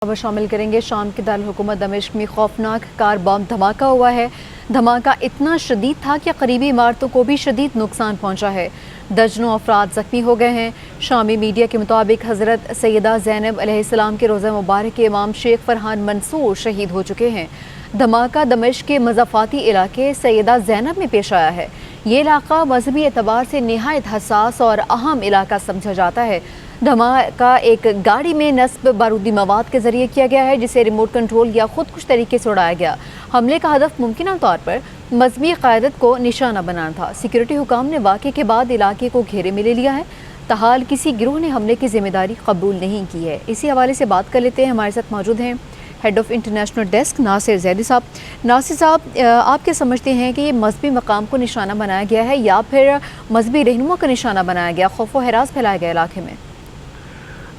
खबर शामिल करेंगे। शाम के दारुल-हुकूमत दमिश्क में खौफनाक कार बम धमाका हुआ है। धमाका इतना शदीद था कि करीबी इमारतों को भी शदीद नुकसान पहुंचा है। दर्जनों अफराद जख्मी हो गए हैं। शामी मीडिया के मुताबिक हज़रत सैयदा ज़ैनब अलैहिस्सलाम के रोज़ा मुबारक के इमाम शेख फरहान मंसूर शहीद हो चुके हैं। धमाका दमिश्क के मज़ाफ़ाती इलाके सैयदा ज़ैनब में पेश आया है। ये इलाका मजहबी एतबार से निहायत हसास और अहम इलाका समझा जाता है। धमाका एक गाड़ी में नस्ब बारूदी मवाद के जरिए किया गया है, जिसे रिमोट कंट्रोल या खुद कुछ तरीके से उड़ाया गया। हमले का हदफ मुमकिन तौर पर मजहबी क़यादत को निशाना बनाना था। सिक्योरिटी हुकाम ने वाक़े के बाद इलाके को घेरे में ले लिया है। ताहाल किसी गिरोह ने हमले की जिम्मेदारी कबूल नहीं की है। इसी हवाले से बात कर लेते हैं। हमारे साथ मौजूद हैं head of international desk Nasir Zaidi साहब। नासिर साहब, आप क्या समझते हैं कि ये मजहबी मकाम को निशाना बनाया गया है या फिर मजहबी रहनुमा को निशाना बनाया गया, खौफ व हरास फैलाया गया इलाके में?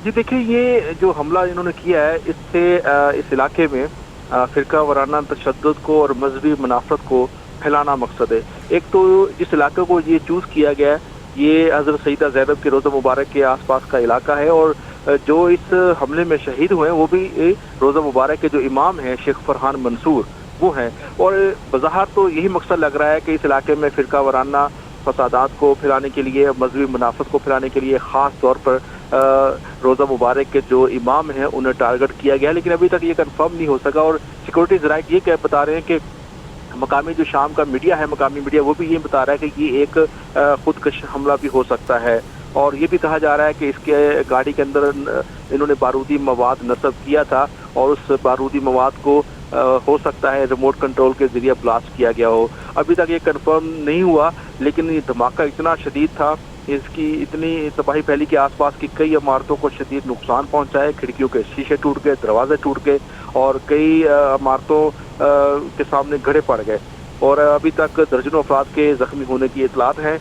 जी देखिए, ये जो हमला इन्होंने किया है इससे इस इलाके में फ़िरका वाराना तशद्दुद को और मजहबी मुनाफ़रत को फैलाना मकसद है। एक तो जिस इलाके को ये चूज़ किया गया है ये हज़रत सैयदा ज़ैनब के रोज़ा मुबारक के आसपास का इलाका है, और जो इस हमले में शहीद हुए हैं वो भी रोज़ा मुबारक के जो इमाम हैं शेख फरहान मंसूर वो हैं। और बज़ाहिर तो यही मकसद लग रहा है कि इस इलाके में फ़िरका वाराना फसादात को फैलाने के लिए, मजहबी मुनाफ़रत को फैलाने के लिए ख़ास तौर पर रोज़ा मुबारक के जो इमाम हैं उन्हें टारगेट किया गया। लेकिन अभी तक ये कंफर्म नहीं हो सका, और सिक्योरिटी ज़राए ये क्या बता रहे हैं कि मकामी जो शाम का मीडिया है, मकामी मीडिया वो भी ये बता रहा है कि ये एक खुदकश हमला भी हो सकता है। और ये भी कहा जा रहा है कि इसके गाड़ी के अंदर इन्होंने बारूदी मवाद नस्ब किया था, और उस बारूदी मवाद को हो सकता है रिमोट कंट्रोल के जरिए ब्लास्ट किया गया हो। अभी तक ये कंफर्म नहीं हुआ, लेकिन ये धमाका इतना शदीद था, इसकी इतनी तबाही फैली कि आसपास की कई इमारतों को शदीद नुकसान पहुंचा है। खिड़कियों के शीशे टूट गए, दरवाजे टूट गए, और कई इमारतों के सामने घड़े पड़ गए, और अभी तक दर्जनों अफराद के जख्मी होने की इतलात हैं।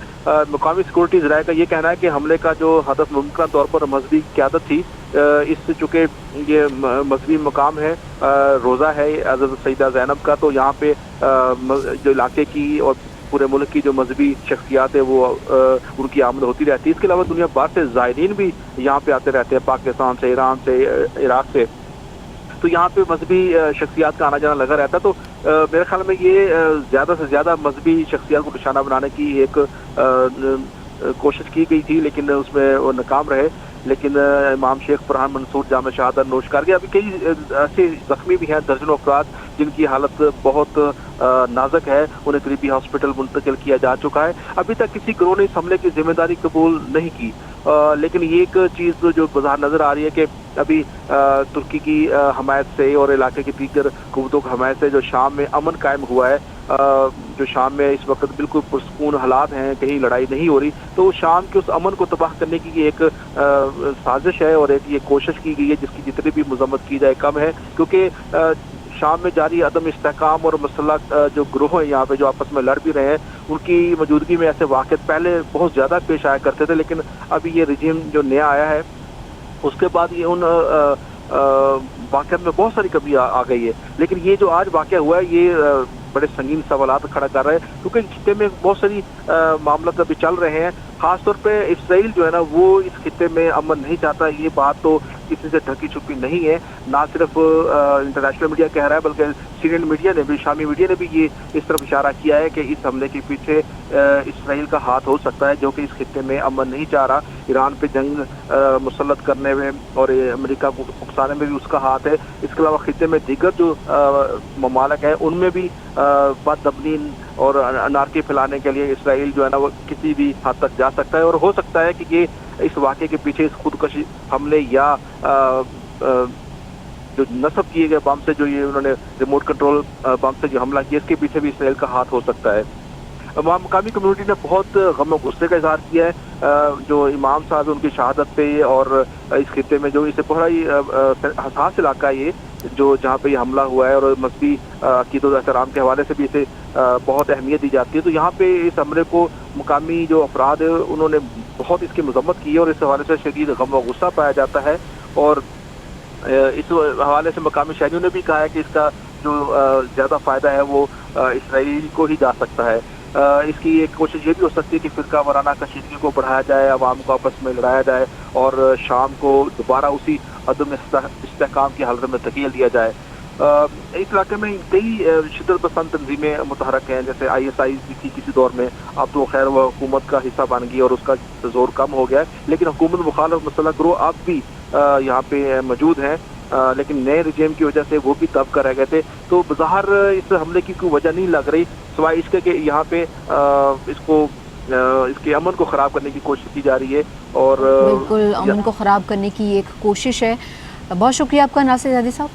मुकामी सिक्योरिटी ज़राए का ये कहना है कि हमले का जो हदफ मुमकिन तौर पर मजहबी क़यादत थी, इससे चूँकि ये मजहबी मकाम है, रोज़ा है हज़रत सैयदा ज़ैनब का, तो यहाँ पे जो इलाके की और पूरे मुल्क की जो मजहबी शख्सियात है वो उनकी आमद होती रहती है। इसके अलावा दुनिया भर से ज़ायरीन भी यहाँ पे आते रहते हैं, पाकिस्तान से, ईरान से, इराक से, तो यहाँ पे मजहबी शख्सियात का आना जाना लगा रहता। तो मेरे ख्याल में ये ज़्यादा से ज़्यादा मजहबी शख्सियात को निशाना बनाने की एक कोशिश की गई थी, लेकिन उसमें वो नाकाम रहे। लेकिन इमाम शेख फरहान मंसूर जाम शहादत नोश कर गए। अभी कई ऐसे जख्मी भी हैं, दर्जनों अफराद जिनकी हालत बहुत नाजुक है, उन्हें करीबी हॉस्पिटल मुंतकिल किया जा चुका है। अभी तक किसी गिरोह ने इस हमले की जिम्मेदारी कबूल नहीं की, लेकिन ये एक चीज़ जो बाहर नज़र आ रही है कि अभी तुर्की की हमायत से और इलाके की दीगर कुव्वतों की हमायत से जो शाम में अमन कायम हुआ है, जो शाम में इस वक्त बिल्कुल पुरसकून हालात हैं, कहीं लड़ाई नहीं हो रही, तो शाम के उस अमन को तबाह करने की एक साजिश है और एक ये कोशिश की गई है जिसकी जितनी भी मजम्मत की जाए कम है। क्योंकि शाम में जारी अदम इस्तेहकाम और मसल्ह जो ग्रोह हैं यहाँ पे जो आपस में लड़ भी रहे हैं, उनकी मौजूदगी में ऐसे वाक़यात पहले बहुत ज़्यादा पेश आया करते थे, लेकिन अभी ये रजीम जो नया आया है उसके बाद ये उन वाक़यात में बहुत सारी कमी आ गई है। लेकिन ये जो आज वाक़या हुआ है ये बड़े संगीन सवालात खड़ा कर रहे हैं, क्योंकि खिते में बहुत सारी मामला अभी चल रहे हैं। ख़ासतौर पे इस्राइल जो है ना वो इस खिते में अमन नहीं चाहता। ये बात तो किसी से ढकी छुपी नहीं है, ना सिर्फ इंटरनेशनल मीडिया कह रहा है बल्कि सीरियन मीडिया ने भी, शामी मीडिया ने भी ये इस तरफ इशारा किया है कि इस हमले के पीछे इस्राइल का हाथ हो सकता है, जो कि इस खिते में अमन नहीं चाह रहा। ईरान पे जंग मुसल्लत करने में और अमेरिका को उकसाने में भी उसका हाथ है। इसके अलावा खिते में दीगर जो ममालिक हैं उनमें भी बदतमीन और अनारकी फैलाने के लिए इस्राइल जो है ना वो किसी भी हद तक जा सकता है, और हो सकता है कि ये इस वाक़े के पीछे इस खुदकशी हमले या जो नस्ब किए गए बम से जो ये उन्होंने रिमोट कंट्रोल बम से जो हमला किया, इसके पीछे भी इस्राइल का हाथ हो सकता है। वहाँ मकामी कम्युनिटी ने बहुत गम और गुस्से का इजहार किया है जो इमाम साहब है उनकी शहादत पे, और इस खिते में जो इसे बड़ा ही हसास इलाका है ये, जो जहाँ पे ये हमला हुआ है, और मजहबी अक़ीदत और एहतराम के हवाले से भी इसे बहुत अहमियत दी जाती है। तो यहाँ पे इस हमले को मुकामी जो अफराद है उन्होंने बहुत इसकी मजम्मत की है, और इस हवाले से शदीद गम और गुस्सा पाया जाता है। और इस हवाले से मकामी शहरियों ने भी कहा है कि इसका जो ज़्यादा फ़ायदा है वो इसराइल को ही जा सकता है। इसकी एक कोशिश ये भी हो सकती है कि फ़िरका वाराना कशीदगी को बढ़ाया जाए, अवाम को आपस में लड़ाया जाए और शाम को दोबारा उसी अदम इस्तेहकाम की हालत में धकेल दिया जाए। इस इलाके में कई शिद्दत पसंद तंजीमें मुतहरक हैं, जैसे ISI भी थी किसी दौर में, अब तो खैर वह हुकूमत का हिस्सा बन गई और उसका जोर कम हो गया है, लेकिन हुकूमत मुखालिफ मसला ग्रोह अब भी यहाँ पे मौजूद हैं, लेकिन नए रिजीम की वजह से वो भी दब कर रह गए थे। तो बज़ाहिर इस हमले की कोई वजह नहीं लग रही, सिवाय इसके कि यहाँ पे इसके अमन को ख़राब करने की कोशिश की जा रही है। और बिल्कुल अमन को ख़राब करने की एक कोशिश है। बहुत शुक्रिया आपका नासिर ज़ैदी साहब।